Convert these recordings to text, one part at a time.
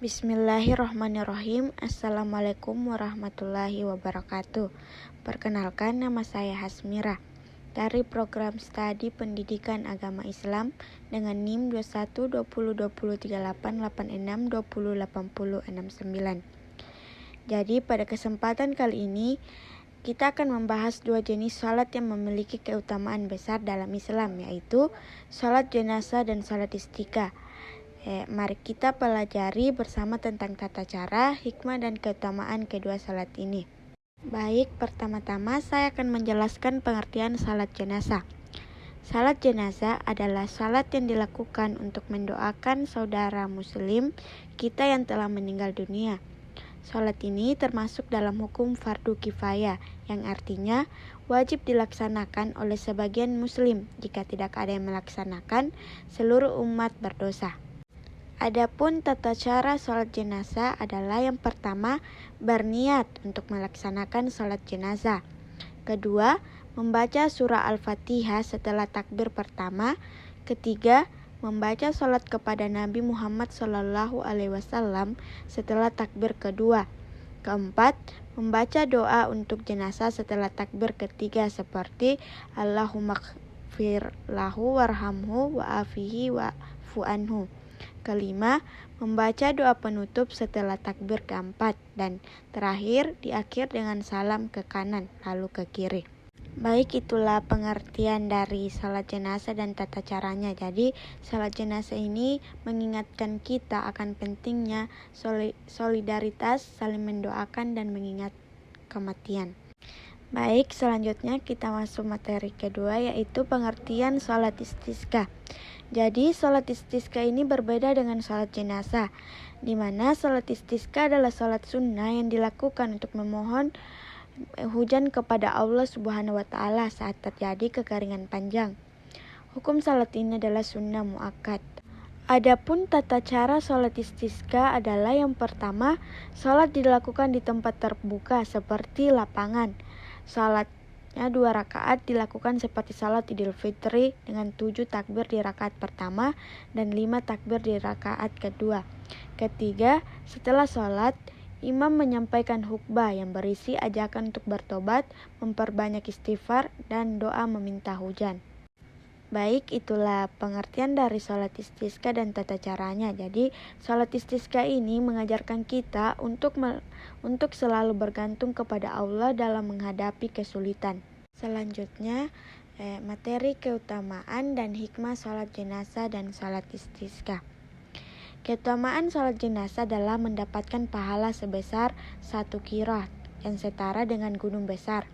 Bismillahirrahmanirrahim. Assalamualaikum warahmatullahi wabarakatuh. Perkenalkan, nama saya Hasmira dari program studi Pendidikan Agama Islam dengan NIM 2120203886208069. Jadi pada kesempatan kali ini kita akan membahas dua jenis salat yang memiliki keutamaan besar dalam Islam, yaitu salat jenazah dan salat istiqah. Mari kita pelajari bersama tentang tata cara, hikmah, dan keutamaan kedua salat ini. Baik, pertama-tama saya akan menjelaskan pengertian salat jenazah. Salat jenazah adalah salat yang dilakukan untuk mendoakan saudara muslim kita yang telah meninggal dunia. Salat ini termasuk dalam hukum fardu kifayah, yang artinya wajib dilaksanakan oleh sebagian muslim. Jika tidak ada yang melaksanakan, seluruh umat berdosa. Adapun tata cara sholat jenazah adalah yang pertama, berniat untuk melaksanakan sholat jenazah. Kedua, membaca surah Al-Fatihah setelah takbir pertama. Ketiga, membaca sholat kepada Nabi Muhammad SAW setelah takbir kedua. Keempat, membaca doa untuk jenazah setelah takbir ketiga seperti Allahumma gfir lahu warhamhu wa'afihi wa'fu anhu. Kelima, membaca doa penutup setelah takbir keempat. Dan terakhir, diakhir dengan salam ke kanan, lalu ke kiri. Baik, itulah pengertian dari salat jenazah dan tata caranya. Jadi, salat jenazah ini mengingatkan kita akan pentingnya solidaritas, saling mendoakan, dan mengingat kematian. Baik, selanjutnya kita masuk materi kedua, yaitu pengertian salat istisqa. Jadi, salat istisqa ini berbeda dengan salat jenazah, di mana salat istisqa adalah salat sunnah yang dilakukan untuk memohon hujan kepada Allah Subhanahu wa Ta'ala saat terjadi kekeringan panjang. Hukum salat ini adalah sunnah muakkad. Adapun tata cara salat istisqa adalah yang pertama, salat dilakukan di tempat terbuka seperti lapangan. Salatnya 2 rakaat dilakukan seperti salat Idul Fitri dengan 7 takbir di rakaat pertama dan 5 takbir di rakaat kedua. Ketiga, setelah salat, imam menyampaikan khutbah yang berisi ajakan untuk bertobat, memperbanyak istighfar, dan doa meminta hujan. Baik, itulah pengertian dari salat istisqa dan tata caranya. Jadi, salat istisqa ini mengajarkan kita untuk selalu bergantung kepada Allah dalam menghadapi kesulitan. Selanjutnya, materi keutamaan dan hikmah salat jenazah dan salat istisqa. Keutamaan salat jenazah adalah mendapatkan pahala sebesar 1 qirat yang setara dengan gunung besar.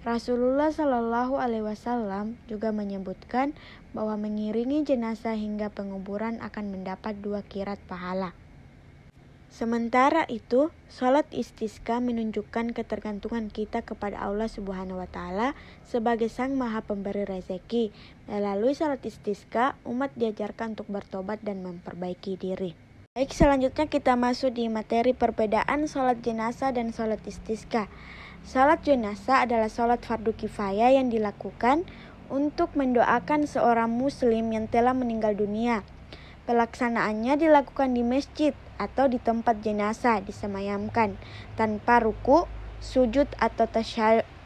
Rasulullah SAW juga menyebutkan bahwa mengiringi jenazah hingga penguburan akan mendapat 2 qirat pahala. Sementara itu, salat istisqa menunjukkan ketergantungan kita kepada Allah Subhanahu wa Ta'ala sebagai Sang Maha Pemberi rezeki. Melalui salat istisqa, umat diajarkan untuk bertobat dan memperbaiki diri. Baik, selanjutnya kita masuk di materi perbedaan salat jenazah dan salat istisqa. Salat jenazah adalah salat fardu kifayah yang dilakukan untuk mendoakan seorang muslim yang telah meninggal dunia. Pelaksanaannya dilakukan di masjid atau di tempat jenazah disemayamkan tanpa ruku, sujud, atau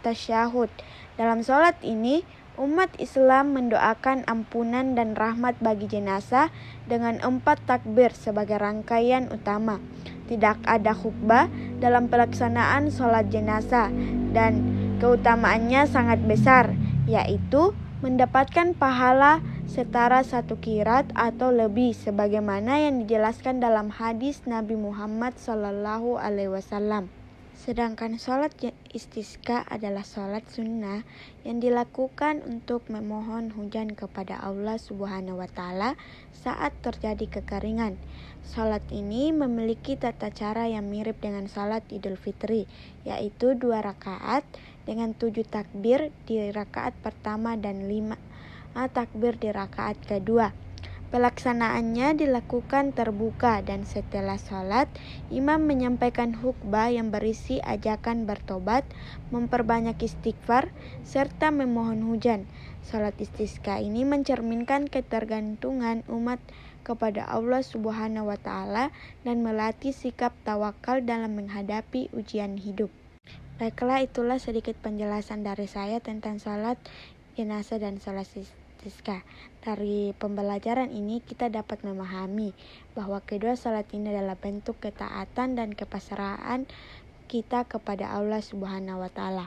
tasyahud. Dalam salat ini, umat Islam mendoakan ampunan dan rahmat bagi jenazah dengan 4 takbir sebagai rangkaian utama. Tidak ada khutbah dalam pelaksanaan salat jenazah dan keutamaannya sangat besar, yaitu mendapatkan pahala setara 1 qirat atau lebih sebagaimana yang dijelaskan dalam hadis Nabi Muhammad SAW. Sedangkan salat istisqa adalah salat sunnah yang dilakukan untuk memohon hujan kepada Allah Subhanahu wa Ta'ala saat terjadi kekeringan. Salat ini memiliki tata cara yang mirip dengan salat Idul Fitri, yaitu 2 rakaat dengan 7 takbir di rakaat pertama dan 5 takbir di rakaat kedua. Pelaksanaannya dilakukan terbuka dan setelah salat, imam menyampaikan khutbah yang berisi ajakan bertobat, memperbanyak istighfar, serta memohon hujan. Salat istisqa ini mencerminkan ketergantungan umat kepada Allah Subhanahu wa Ta'ala dan melatih sikap tawakal dalam menghadapi ujian hidup. Baiklah, itulah sedikit penjelasan dari saya tentang salat jenazah dan salat istisqa. Dari pembelajaran ini kita dapat memahami bahwa kedua salat ini adalah bentuk ketaatan dan kepasrahan kita kepada Allah Subhanahu wa Ta'ala.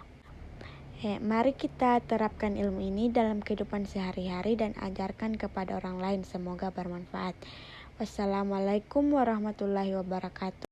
Mari kita terapkan ilmu ini dalam kehidupan sehari-hari dan ajarkan kepada orang lain. Semoga bermanfaat. Wassalamualaikum warahmatullahi wabarakatuh.